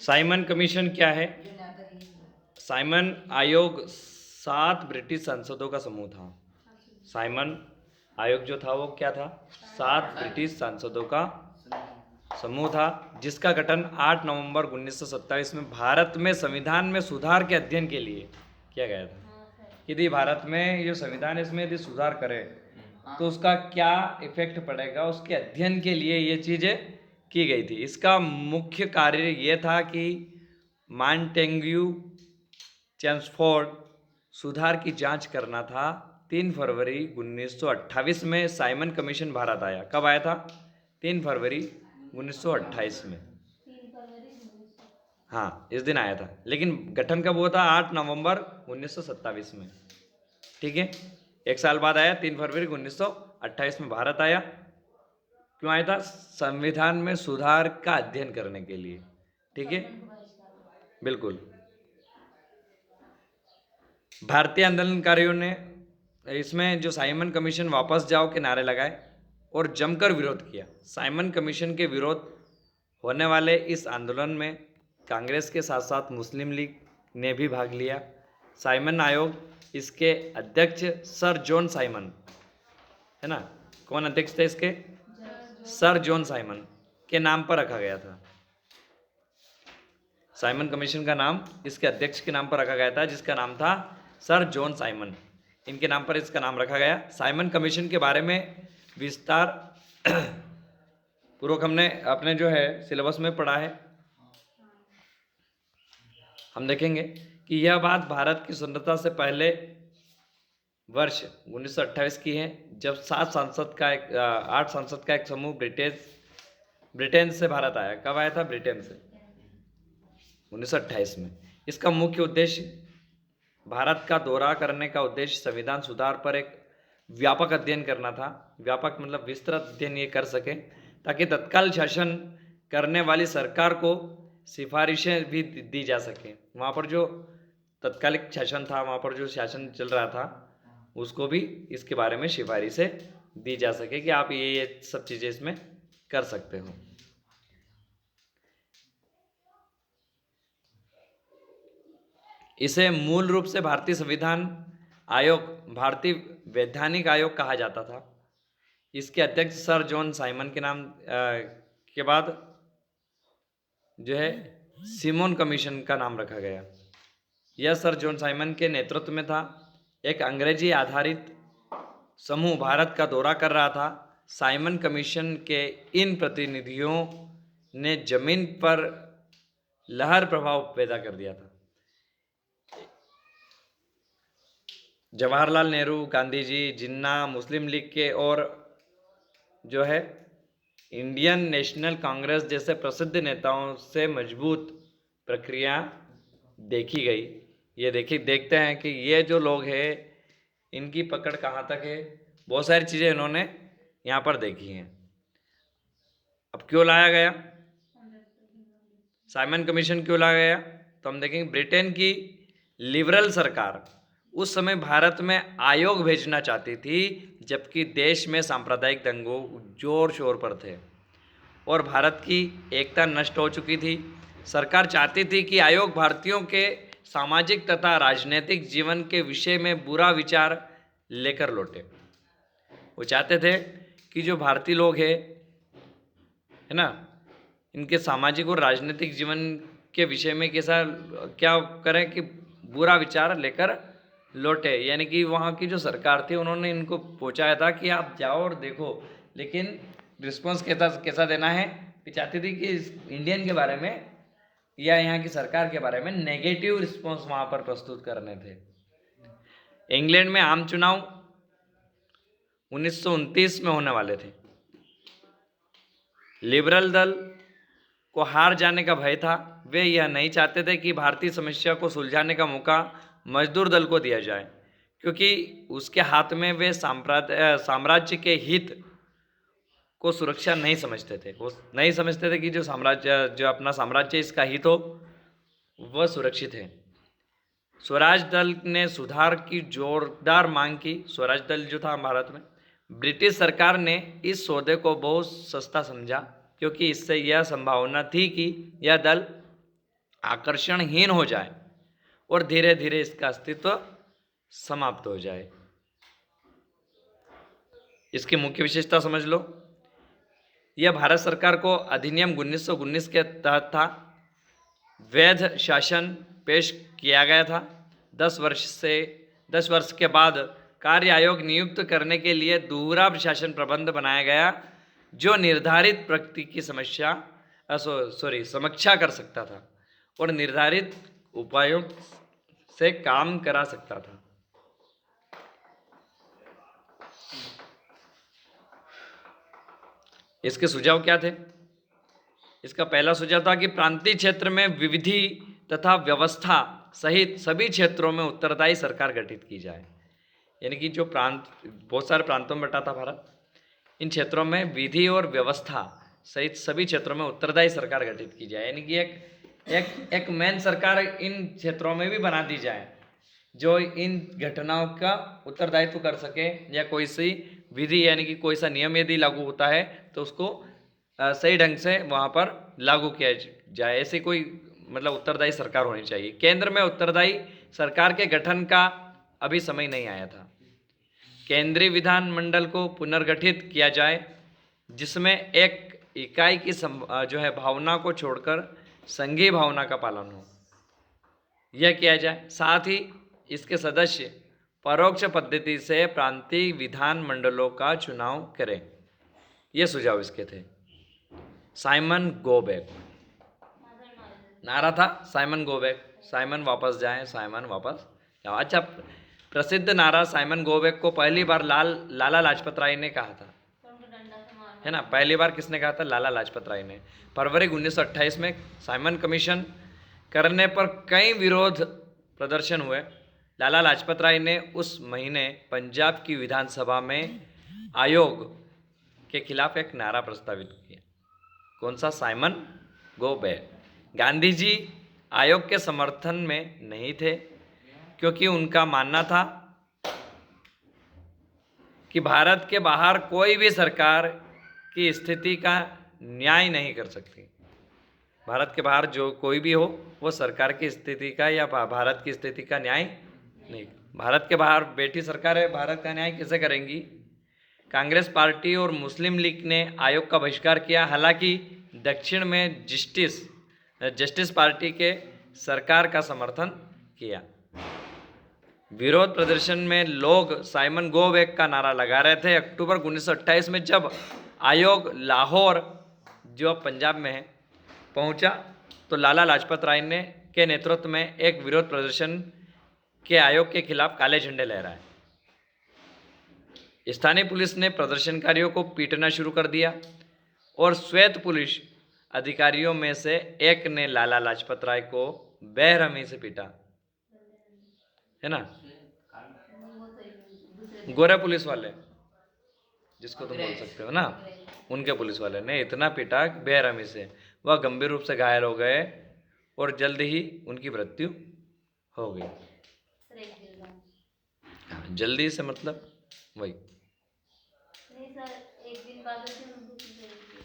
Simon commission क्या है? Simon आयोग 7 ब्रिटिश सांसदों का समूह था। साइमन आयोग जो था वो क्या था? 7 ब्रिटिश सांसदों का समूह था, जिसका गठन 8 नवंबर 1927 में भारत में संविधान में सुधार के अध्ययन के लिए किया गया था। यदि भारत में ये संविधान इसमें यदि सुधार करे तो उसका क्या इफेक्ट पड़ेगा, उसके अध्ययन के लिए ये चीज़ें की गई थी। इसका मुख्य कार्य ये था कि मॉन्टेग्यू चेम्सफोर्ड सुधार की जांच करना था। 3 फरवरी 1928 में साइमन कमीशन भारत आया। कब आया था? 3 फरवरी 1928 में। हाँ, इस दिन आया था, लेकिन गठन कब हुआ था? 8 नवंबर 1927 में। ठीक है, एक साल बाद आया, 3 फरवरी 1928 में भारत आया। क्यों आया था? संविधान में सुधार का अध्ययन करने के लिए। ठीक है, बिल्कुल। भारतीय आंदोलनकारियों ने इसमें जो साइमन कमीशन वापस जाओ के नारे लगाए और जमकर विरोध किया। साइमन कमीशन के विरोध होने वाले इस आंदोलन में कांग्रेस के साथ साथ मुस्लिम लीग ने भी भाग लिया। साइमन आयोग, इसके अध्यक्ष सर जॉन साइमन है ना। कौन अध्यक्ष थे इसके? सर जॉन साइमन के नाम पर रखा गया था। साइमन कमीशन का नाम इसके अध्यक्ष के नाम पर रखा गया था, जिसका नाम था सर जॉन साइमन। इनके नाम पर इसका नाम रखा गया। साइमन कमीशन के बारे में विस्तार पूर्वक हमने अपने जो है सिलेबस में पढ़ा है। हम देखेंगे कि यह बात भारत की स्वतंत्रता से पहले वर्ष 1928 की है, जब 8 सांसद का एक समूह ब्रिटेन से भारत आया। कब आया था? ब्रिटेन से 1928 में। इसका मुख्य उद्देश्य भारत का दौरा करने का उद्देश्य संविधान सुधार पर एक व्यापक अध्ययन करना था। व्यापक मतलब विस्तृत अध्ययन ये कर सके, ताकि तत्काल शासन करने वाली सरकार को सिफारिशें भी दी जा सके। वहाँ पर जो तत्कालिक शासन था, वहाँ पर जो शासन चल रहा था, उसको भी इसके बारे में सिफारिशें दी जा सके कि आप ये सब चीज़ें इसमें कर सकते हो। इसे मूल रूप से भारतीय संविधान आयोग, भारतीय वैधानिक आयोग कहा जाता था। इसके अध्यक्ष सर जॉन साइमन के नाम के बाद जो है सिमोन कमीशन का नाम रखा गया। यह सर जॉन साइमन के नेतृत्व में था। एक अंग्रेजी आधारित समूह भारत का दौरा कर रहा था। साइमन कमीशन के इन प्रतिनिधियों ने जमीन पर लहर प्रभाव पैदा कर दिया था। जवाहरलाल नेहरू, गांधी जी, जिन्ना, मुस्लिम लीग के और जो है इंडियन नेशनल कांग्रेस जैसे प्रसिद्ध नेताओं से मजबूत प्रक्रिया देखी गई। ये देखते हैं कि ये जो लोग हैं इनकी पकड़ कहाँ तक है। बहुत सारी चीज़ें इन्होंने यहाँ पर देखी हैं। अब क्यों लाया गया साइमन कमीशन? क्यों लाया गया? तो हम देखेंगे ब्रिटेन की लिबरल सरकार उस समय भारत में आयोग भेजना चाहती थी, जबकि देश में सांप्रदायिक दंगों जोर शोर पर थे और भारत की एकता नष्ट हो चुकी थी। सरकार चाहती थी कि आयोग भारतीयों के सामाजिक तथा राजनीतिक जीवन के विषय में बुरा विचार लेकर लौटे। वो चाहते थे कि जो भारतीय लोग हैं है ना, इनके सामाजिक और राजनीतिक जीवन के विषय में कैसा क्या करें कि बुरा विचार लेकर लौटे। यानी कि वहाँ की जो सरकार थी उन्होंने इनको पहुँचाया था कि आप जाओ और देखो, लेकिन रिस्पॉन्स कैसा देना है कि चाहती थी कि इंडियन के बारे में या यहाँ की सरकार के बारे में नेगेटिव रिस्पॉन्स वहाँ पर प्रस्तुत करने थे। इंग्लैंड में आम चुनाव 1929 में होने वाले थे। लिबरल दल को हार जाने का भय था। वे यह नहीं चाहते थे कि भारतीय समस्या को सुलझाने का मौका मजदूर दल को दिया जाए, क्योंकि उसके हाथ में वे साम्राज्य के हित को सुरक्षा नहीं समझते थे। वो नहीं समझते थे कि जो अपना साम्राज्य इसका हित हो वह सुरक्षित है। स्वराज दल ने सुधार की जोरदार मांग की। स्वराज दल जो था भारत में, ब्रिटिश सरकार ने इस सौदे को बहुत सस्ता समझा, क्योंकि इससे यह संभावना थी कि यह दल आकर्षणहीन हो जाए और धीरे धीरे इसका अस्तित्व समाप्त हो जाए। इसकी मुख्य विशेषता समझ लो। यह भारत सरकार को अधिनियम 1919 के तहत था। वैध शासन पेश किया गया था। 10 वर्ष के बाद कार्य आयोग नियुक्त करने के लिए दोहरा प्रशासन प्रबंध बनाया गया, जो निर्धारित प्रगति की समीक्षा कर सकता था और निर्धारित उपायों से काम करा सकता था। इसके सुझाव क्या थे? इसका पहला सुझाव था कि प्रांतीय क्षेत्र में विविधि तथा व्यवस्था सहित सभी क्षेत्रों में उत्तरदायी सरकार गठित की जाए। यानी कि जो प्रांत, बहुत सारे प्रांतों में बटा था भारत, इन क्षेत्रों में विधि और व्यवस्था सहित सभी क्षेत्रों में उत्तरदायी सरकार गठित की जाए। यानी कि एक मेन सरकार इन क्षेत्रों में भी बना दी जाए, जो इन घटनाओं का उत्तरदायित्व कर सके, या कोई सी विधि यानी कि कोई सा नियम यदि लागू होता है तो उसको सही ढंग से वहाँ पर लागू किया जाए। ऐसी कोई मतलब उत्तरदायी सरकार होनी चाहिए। केंद्र में उत्तरदायी सरकार के गठन का अभी समय नहीं आया था। केंद्रीय विधानमंडल को पुनर्गठित किया जाए, जिसमें एक इकाई की जो है भावना को छोड़कर संघीय भावना का पालन हो, यह किया जाए। साथ ही इसके सदस्य परोक्ष पद्धति से प्रांतीय विधानमंडलों का चुनाव करें। ये सुझाव इसके थे। साइमन गो बैक नारा था, साइमन गो बैक, साइमन वापस जाएं, साइमन वापस जाओ। अच्छा, प्रसिद्ध नारा साइमन गो बैक को पहली बार लाला लाजपत राय ने कहा था, है ना। पहली बार किसने कहा था? लाला लाजपत राय ने। फरवरी 1928 में साइमन कमीशन करने पर कई विरोध प्रदर्शन हुए। लाला लाजपत राय ने उस महीने पंजाब की विधानसभा में आयोग के खिलाफ एक नारा प्रस्तावित किया। कौन सा? Simon go back. Gandhi ji आयोग के समर्थन में नहीं थे, क्योंकि उनका मानना था कि भारत के बाहर कोई भी सरकार की स्थिति का न्याय नहीं कर सकती। भारत के बाहर जो कोई भी हो, वो सरकार की स्थिति का या भारत की स्थिति का न्याय नहीं। भारत के बाहर बैठी सरकार है, भारत का न्याय कैसे करेंगी? कांग्रेस पार्टी और मुस्लिम लीग ने आयोग का बहिष्कार किया। हालांकि दक्षिण में जस्टिस पार्टी के सरकार का समर्थन किया। विरोध प्रदर्शन में लोग साइमन गो बैक का नारा लगा रहे थे। अक्टूबर 1928 में जब आयोग लाहौर, जो पंजाब में है, पहुंचा, तो लाला लाजपत राय ने के नेतृत्व में एक विरोध प्रदर्शन के आयोग के खिलाफ काले झंडे लहराए। स्थानीय पुलिस ने प्रदर्शनकारियों को पीटना शुरू कर दिया और श्वेत पुलिस अधिकारियों में से एक ने लाला लाजपत राय को बेरहमी से पीटा, है ना। गोरे पुलिस वाले, जिसको तुम बोल सकते हो ना, उनके पुलिस वाले ने इतना पीटा बेरहमी से, वह गंभीर रूप से घायल हो गए और जल्द ही उनकी मृत्यु हो गई। जल्दी से मतलब वही, नहीं सर, एक दिन बाद